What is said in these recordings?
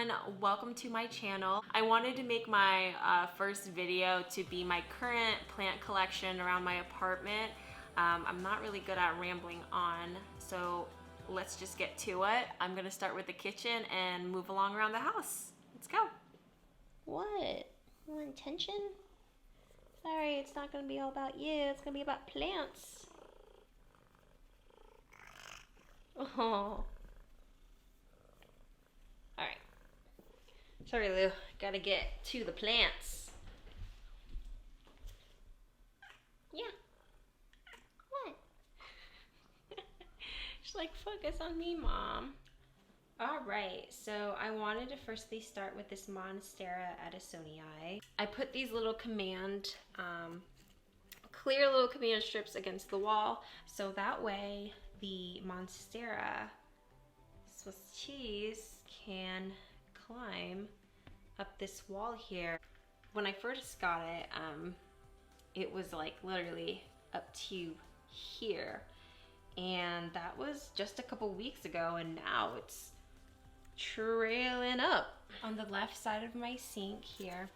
everyone, welcome to my channel. I wanted to make my first video to be my current plant collection around my apartment. I'm not really good at rambling on, so let's just get to it. I'm gonna start with the kitchen and move along around the house. Let's go. What? You want attention? Sorry, it's not gonna be all about you. It's gonna be about plants. Oh. Alright. Sorry, Lou. Gotta get to the plants. Yeah. What? She's like, focus on me, Mom. Alright, so I wanted to firstly start with this Monstera Adansonii. I put these little clear little command strips against the wall, so that way the Monstera Swiss cheese can climb up this wall here. When I first got it, it was like literally up to here, and that was just a couple weeks ago, and now it's trailing up. On the left side of my sink here,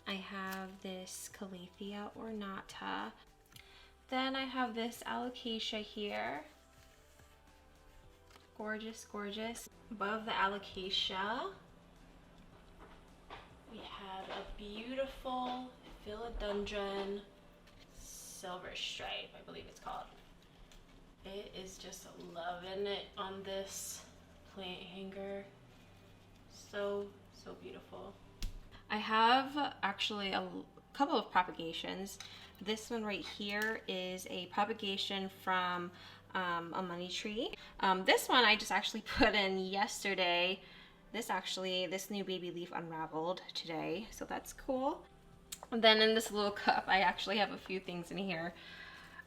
I have this Calathea ornata. Then I have this Alocasia here. Gorgeous, gorgeous. Above the Alocasia, we have a beautiful Philodendron silver stripe, I believe it's called. It is just loving it on this plant hanger. So beautiful. I have actually a couple of propagations. This one right here is a propagation from a money tree. This one I just actually put in yesterday. This new baby leaf unraveled today, so that's cool. And then in this little cup, I actually have a few things in here.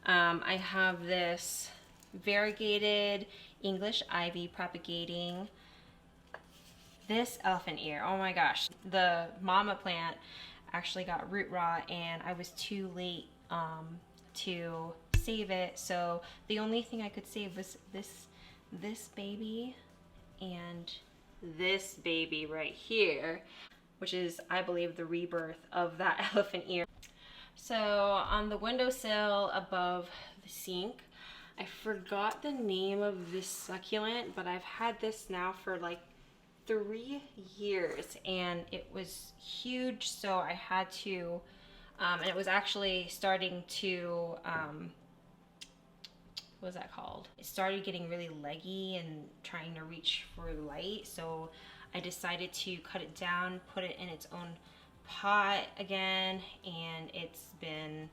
I have this variegated English ivy propagating. This elephant ear, oh my gosh, the mama plant actually got root rot and I was too late to save it, so the only thing I could save was this baby and this baby right here, which is, I believe, the rebirth of that elephant ear. So on the windowsill above the sink, I forgot the name of this succulent, but I've had this now for like 3 years and it was huge, so I had to and it was actually starting to what was that called? It started getting really leggy and trying to reach for light, so I decided to cut it down, put it in its own pot again, and it's been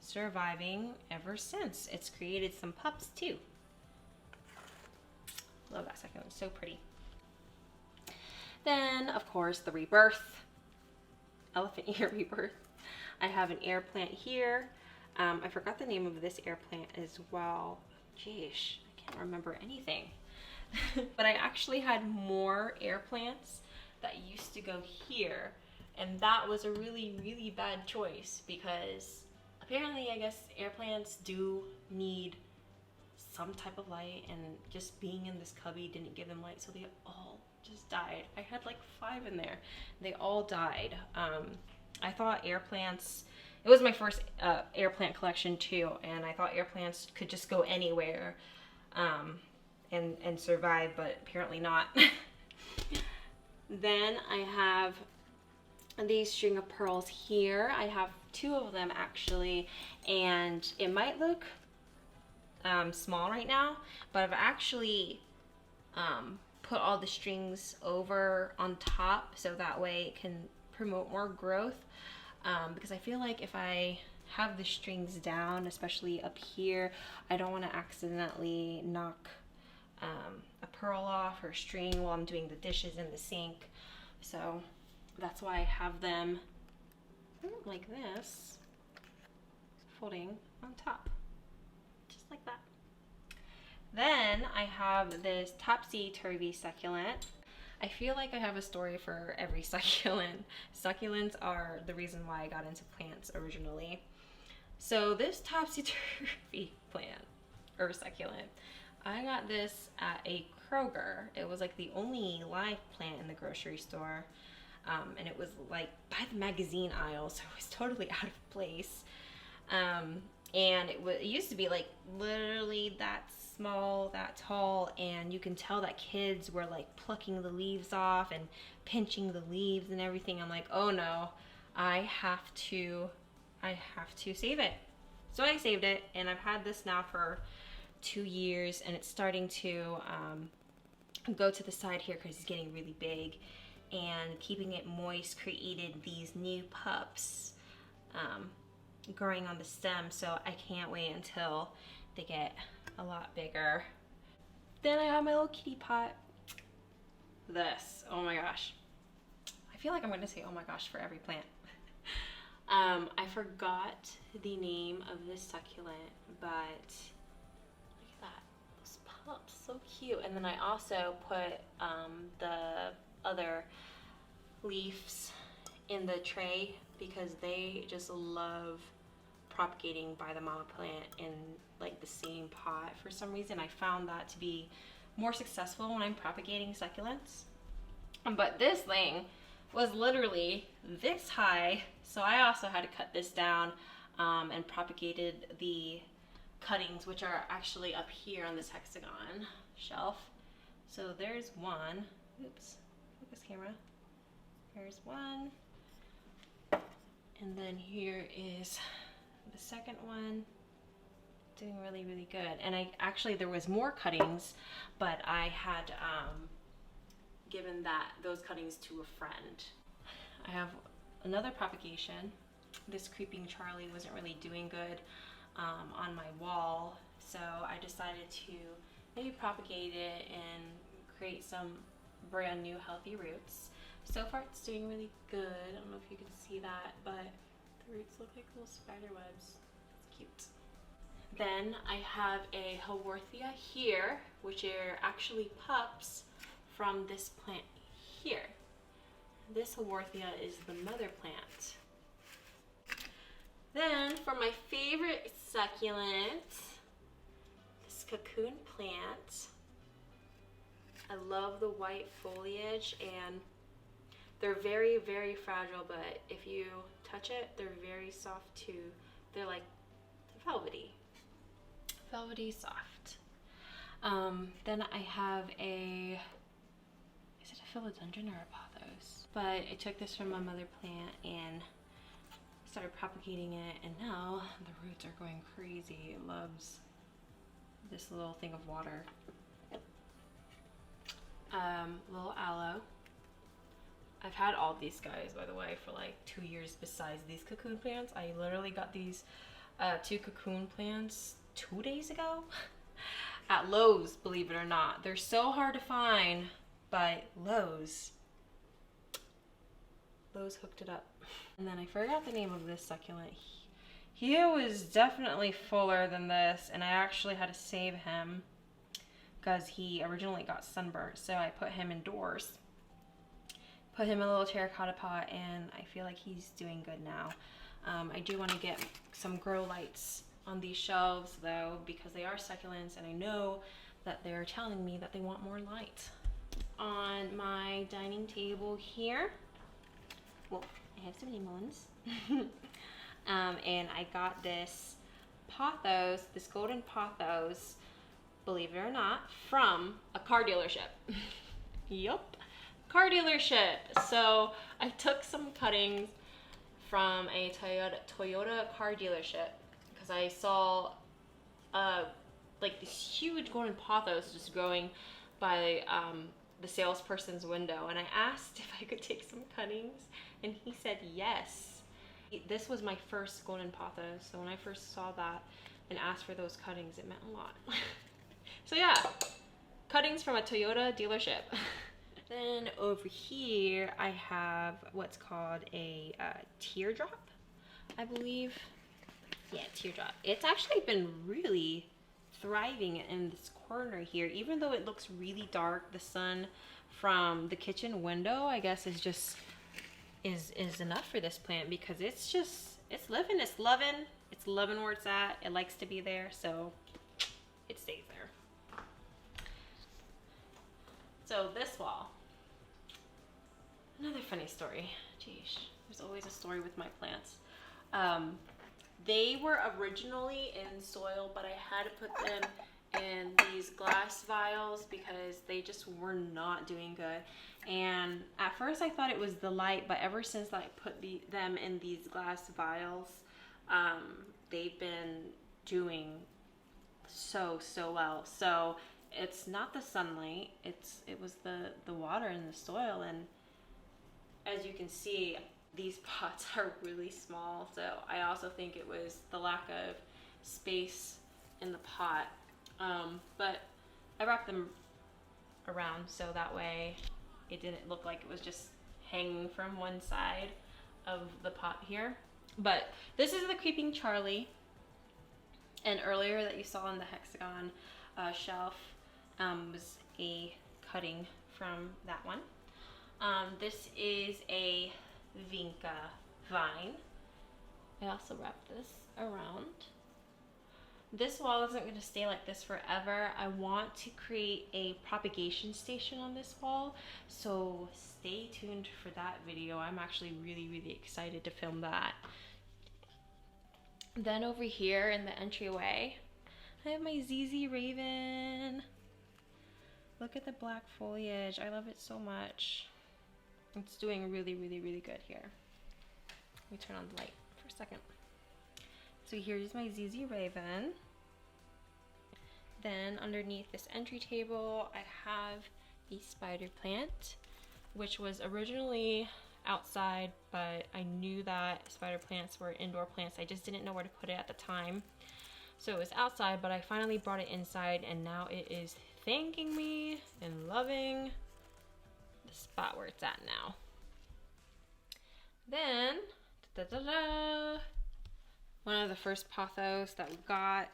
surviving ever since. It's created some pups too. Love that succulent, so pretty. Then, of course, the rebirth, elephant ear rebirth. I have an air plant here. I forgot the name of this air plant as well. Jeesh, I can't remember anything. But I actually had more air plants that used to go here, and that was a really, really bad choice because apparently, I guess, air plants do need some type of light, and just being in this cubby didn't give them light, so they all just died. I had like 5 in there. They all died. I thought air plants, it was my first air plant collection too, and I thought air plants could just go anywhere and survive, but apparently not. Then I have these string of pearls here. I have 2 of them actually, and it might look small right now, but I've actually put all the strings over on top so that way it can promote more growth, because I feel like if I have the strings down, especially up here, I don't want to accidentally knock a pearl off or string while I'm doing the dishes in the sink. So that's why I have them like this, folding on top, just like that. Then I have this topsy-turvy succulent. I feel like I have a story for every succulent. Succulents are the reason why I got into plants originally. So this topsy-turvy plant, or succulent, I got this at a Kroger. It was like the only live plant in the grocery store. And it was like by the magazine aisle, so it was totally out of place. And it used to be like literally that small, that tall, and you can tell that kids were like plucking the leaves off and pinching the leaves and everything. I'm like, oh no, I have to save it. So I saved it, and I've had this now for 2 years, and it's starting to go to the side here because it's getting really big, and keeping it moist created these new pups growing on the stem, so I can't wait until they get a lot bigger. Then I have my little kitty pot. This, oh my gosh. I feel like I'm gonna say oh my gosh for every plant. I forgot the name of this succulent, but look at that, those pups, so cute. And then I also put the other leaves in the tray because they just love propagating by the mama plant in like the same pot. For some reason I found that to be more successful when I'm propagating succulents. But this thing was literally this high, so I also had to cut this down and propagated the cuttings, which are actually up here on this hexagon shelf. So there's one. Oops, focus camera. Here's one, and then here is the second one, doing really, really good. And there was more cuttings, but I had given those cuttings to a friend. I have another propagation. This creeping Charlie wasn't really doing good on my wall, so I decided to maybe propagate it and create some brand new healthy roots. So far it's doing really good. I don't know if you can see that, but the roots look like little spider webs. It's cute. Then I have a Haworthia here, which are actually pups from this plant here. This Haworthia is the mother plant. Then for my favorite succulent, this cocoon plant. I love the white foliage, and they're very, very fragile, but if you touch it, they're very soft too. They're like velvety soft. Then I have is it a philodendron or a pothos? But I took this from my mother plant and started propagating it, and now the roots are going crazy. It loves this little thing of water. Little aloe. I've had all these guys, by the way, for like 2 years besides these cocoon plants. I literally got these 2 cocoon plants 2 days ago at Lowe's, believe it or not. They're so hard to find, but Lowe's hooked it up. And then I forgot the name of this succulent. He was definitely fuller than this, and I actually had to save him because he originally got sunburnt, so I put him indoors. Put him in a little terracotta pot, and I feel like he's doing good now. I do want to get some grow lights on these shelves though, because they are succulents, and I know that they're telling me that they want more light. On my dining table here, well, I have some lemons. And I got this pothos, this golden pothos, believe it or not, from a car dealership. Yup. Car dealership. So I took some cuttings from a Toyota car dealership because I saw like this huge golden pothos just growing by the salesperson's window, and I asked if I could take some cuttings, and he said yes. This was my first golden pothos, so when I first saw that and asked for those cuttings, it meant a lot. So yeah, cuttings from a Toyota dealership. Then over here I have what's called a teardrop, I believe. Yeah, teardrop. It's actually been really thriving in this corner here, even though it looks really dark. The sun from the kitchen window, I guess, is just is enough for this plant because it's living, it's loving where it's at. It likes to be there, so it stays there. So this wall, another funny story. Geesh, there's always a story with my plants. They were originally in soil, but I had to put them in these glass vials because they just were not doing good. And at first I thought it was the light, but ever since I put them in these glass vials, they've been doing so well. So it's not the sunlight, it was the water and the soil. And as you can see, these pots are really small, so I also think it was the lack of space in the pot. But I wrapped them around so that way it didn't look like it was just hanging from one side of the pot here. But this is the Creeping Charlie, and earlier that you saw in the hexagon shelf was a cutting from that one. This is a Vinca vine. I also wrapped this around. This wall isn't going to stay like this forever. I want to create a propagation station on this wall, so stay tuned for that video. I'm actually really excited to film that. Then over here in the entryway, I have my ZZ Raven. Look at the black foliage. I love it so much. It's doing really good here. Let me turn on the light for a second. So here's my ZZ Raven. Then underneath this entry table, I have a spider plant, which was originally outside, but I knew that spider plants were indoor plants. I just didn't know where to put it at the time. So it was outside, but I finally brought it inside, and now it is thanking me and loving the spot where it's at now. Then, one of the first pothos that we got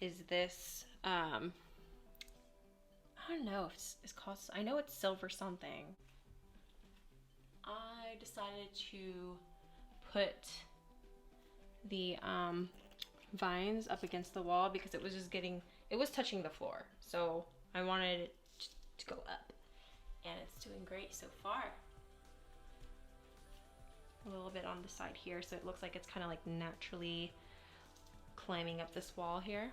is this, I don't know if it's called, I know it's silver something. I decided to put the vines up against the wall because it was just it was touching the floor. So I wanted it to go up, and it's doing great so far. A little bit on the side here, so it looks like it's kind of like naturally climbing up this wall here.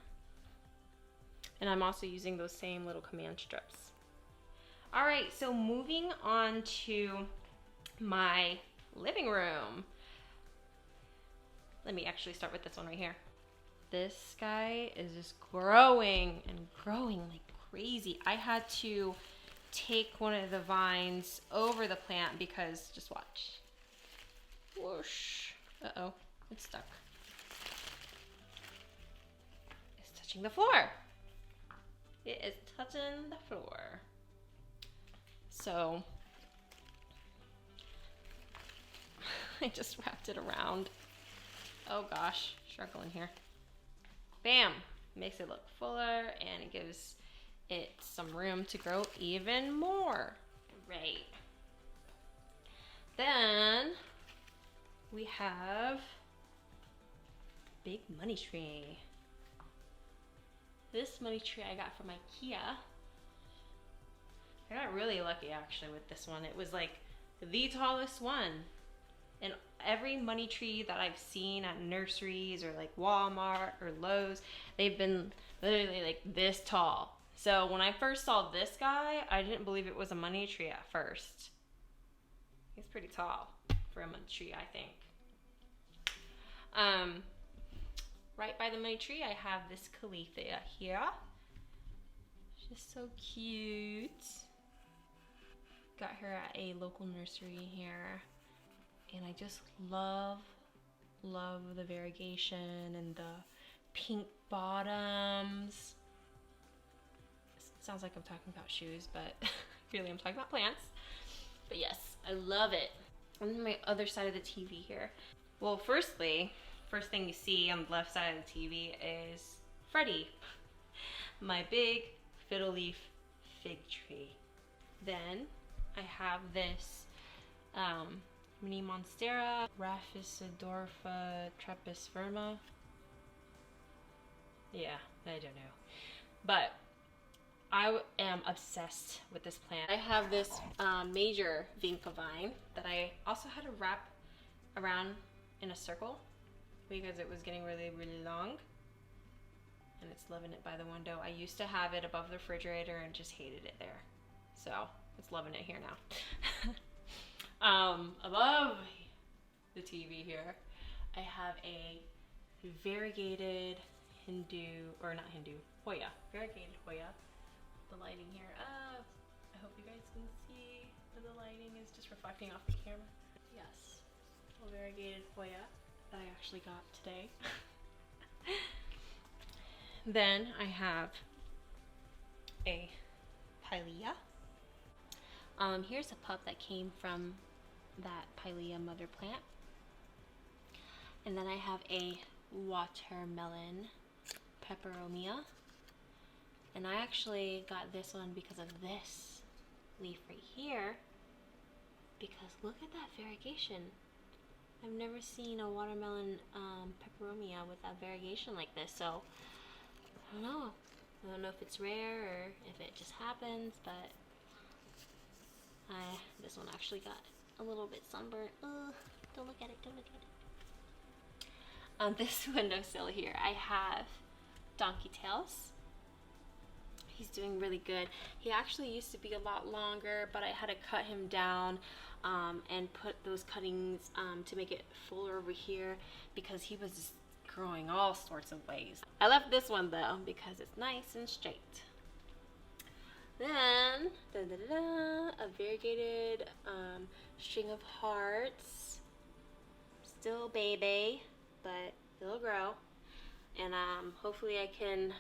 And I'm also using those same little command strips. All right, so moving on to my living room. Let me actually start with this one right here. This guy is just growing and growing like crazy. I had to take one of the vines over the plant because, just watch. Whoosh. Uh-oh, it's stuck. It's touching the floor. It is touching the floor. So I just wrapped it around. Oh gosh, struggling here. Bam! Makes it look fuller, and it gives it some room to grow even more. Right. Then we have big money tree. This money tree I got from IKEA. I got really lucky actually with this one. It was like the tallest one. And every money tree that I've seen at nurseries or like Walmart or Lowe's, they've been literally like this tall. So when I first saw this guy, I didn't believe it was a money tree at first. He's pretty tall for a money tree, I think. Right by the money tree, I have this Calathea here. She's so cute. Got her at a local nursery here. And I just love the variegation and the pink bottoms. Sounds like I'm talking about shoes, but really I'm talking about plants. But yes, I love it. On my other side of the TV here. Well, first thing you see on the left side of the TV is Freddy, my big fiddle leaf fig tree. Then I have this mini Monstera Adansonii trapeziforma. Yeah, I don't know. But I am obsessed with this plant. I have this major Vinca vine that I also had to wrap around in a circle because it was getting really, really long. And it's loving it by the window. I used to have it above the refrigerator and just hated it there. So it's loving it here now. Above the TV here, I have a variegated Hoya. Variegated Hoya. The lighting here. I hope you guys can see that the lighting is just reflecting off the camera. Yes, a variegated Hoya that I actually got today. Then I have a Pilea. Here's a pup that came from that Pilea mother plant. And then I have a watermelon peperomia. And I actually got this one because of this leaf right here. Because look at that variegation. I've never seen a watermelon peperomia with that variegation like this. So I don't know if it's rare or if it just happens, but this one actually got a little bit sunburned. Don't look at it, don't look at it. On this windowsill here, I have Donkey Tails. He's doing really good. He actually used to be a lot longer, but I had to cut him down and put those cuttings to make it fuller over here because he was just growing all sorts of ways. I left this one though because it's nice and straight. Then a variegated string of hearts. Still baby, but it'll grow. And hopefully I can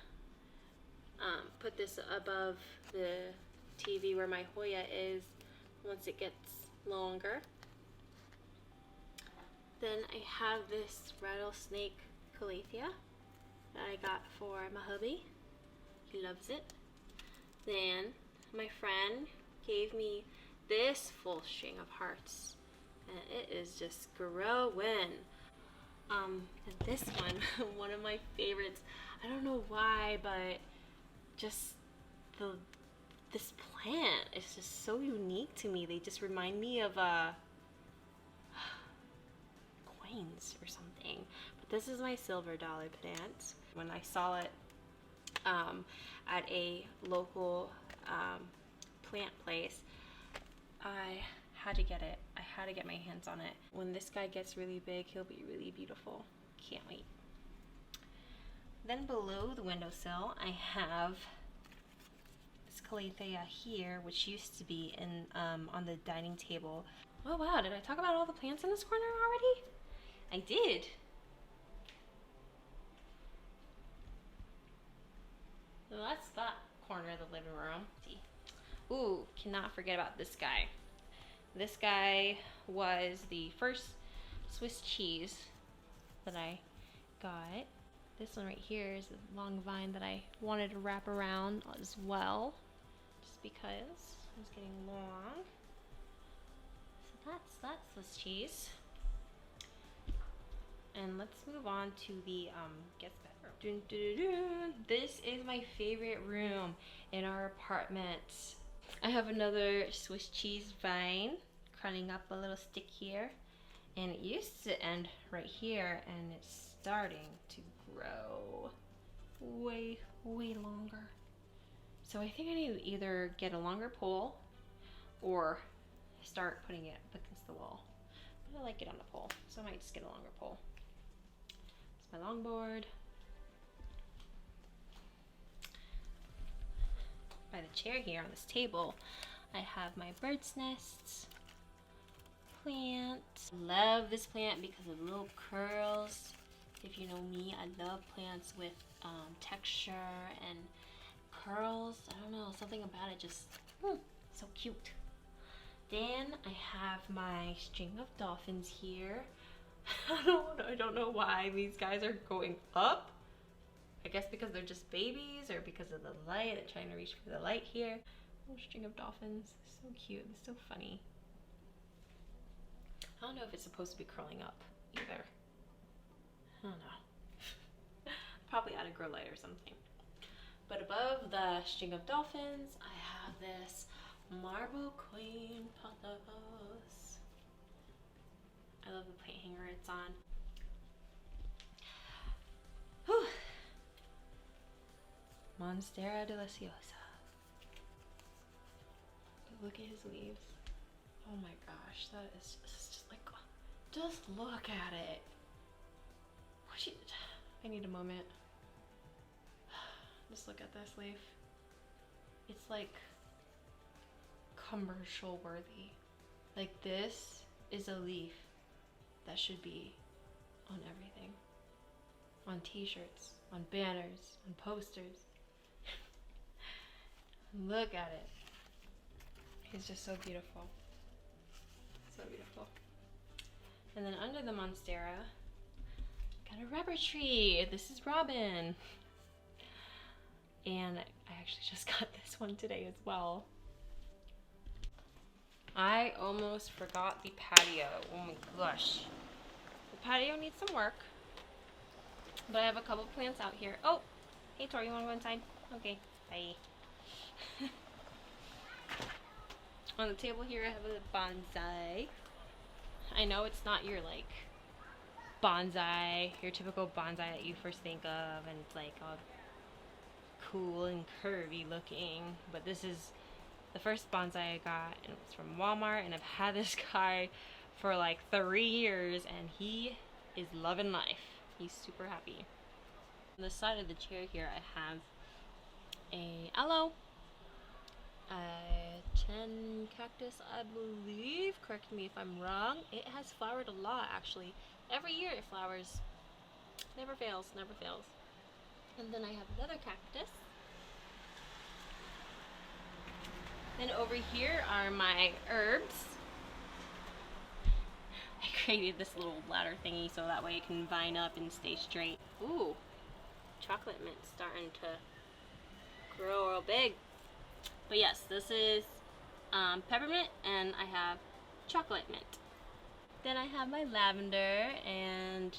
put this above the TV where my Hoya is once it gets longer. Then I have this rattlesnake Calathea that I got for my hubby. He loves it. Then my friend gave me this full string of hearts and it is just growing. And this one of my favorites, I don't know why, but just this plant is just so unique to me. They just remind me of coins or something. But this is my silver dollar plant. When I saw it at a local plant place, I had to get it. I had to get my hands on it. When this guy gets really big, he'll be really beautiful. Can't wait. Then below the windowsill, I have this Calathea here, which used to be in on the dining table. Oh wow, did I talk about all the plants in this corner already? I did. So that's that corner of the living room. Ooh, cannot forget about this guy. This guy was the first Swiss cheese that I got. This one right here is a long vine that I wanted to wrap around as well, just because it was getting long. So that's Swiss cheese. And let's move on to the guest bedroom. Dun, dun, dun, dun. This is my favorite room in our apartment. I have another Swiss cheese vine crawling up a little stick here, and it used to end right here, and it's starting to grow way longer. So I think I need to either get a longer pole or start putting it up against the wall. But I like it on the pole, so I might just get a longer pole. It's my longboard. By the chair here on this table, I have my bird's nests plant. Love this plant because of little curls. If you know me, I love plants with texture and curls. I don't know, something about it just so cute. Then I have my string of dolphins here. I don't know why these guys are going up. I guess because they're just babies or because of the light. They're trying to reach for the light here. Little string of dolphins. So cute. It's so funny. I don't know if it's supposed to be curling up either. I don't know. Probably out of grow light or something. But above the string of dolphins, I have this marble queen pothos. I love the plate hanger it's on. Whew. Monstera Adansonii. Look at his leaves. Oh my gosh, that is just like, just look at it. I need a moment. Just look at this leaf. It's like commercial worthy. Like, this is a leaf that should be on everything. On t-shirts, on banners, on posters. Look at it. It's just so beautiful. So beautiful. And then under the Monstera, got a rubber tree. This is Robin. And I actually just got this one today as well. I almost forgot the patio. Oh my gosh. The patio needs some work. But I have a couple plants out here. Oh, hey Tori, you wanna go inside? Okay, bye. On the table here I have a bonsai. I know it's not your like bonsai, your typical bonsai that you first think of, and it's like all cool and curvy looking, but this is the first bonsai I got, and it was from Walmart, and I've had this guy for like 3 years, and he is loving life. He's super happy. On the side of the chair here I have a aloe, 10 cactus I believe, correct me if I'm wrong. It has flowered a lot actually. Every year it flowers. Never fails, never fails. And then I have another cactus. Then over here are my herbs. I created this little ladder thingy so that way it can vine up and stay straight. Ooh, chocolate mint's starting to grow real big. But yes, this is peppermint, and I have chocolate mint. Then I have my lavender, and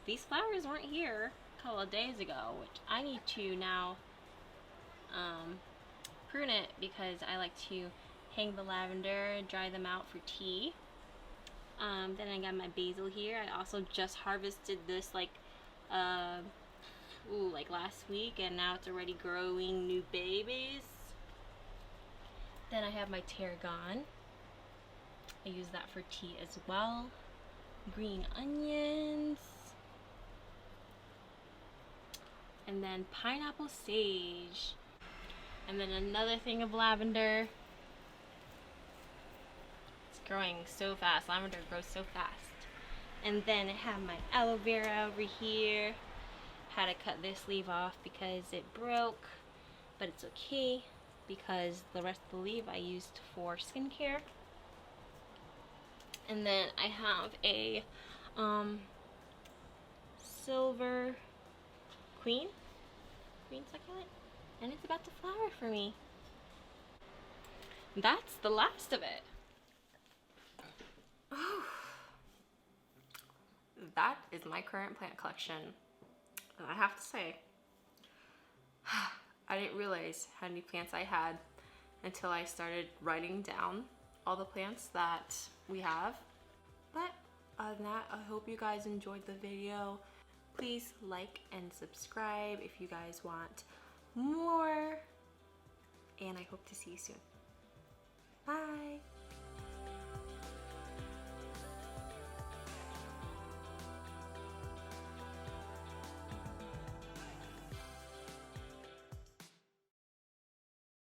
these flowers weren't here a couple of days ago, which I need to now prune it because I like to hang the lavender, dry them out for tea. Then I got my basil here. I also just harvested this like last week, and now it's already growing new babies. Then I have my tarragon. I use that for tea as well. Green onions. And then pineapple sage. And then another thing of lavender. It's growing so fast. Lavender grows so fast. And then I have my aloe vera over here. Had to cut this leaf off because it broke, but it's okay because the rest of the leaf I used for skincare. And then I have a silver queen succulent, and it's about to flower for me. That's the last of it. That is my current plant collection. And I have to say, I didn't realize how many plants I had until I started writing down all the plants that we have. But other than that, I hope you guys enjoyed the video. Please like and subscribe if you guys want more. And I hope to see you soon.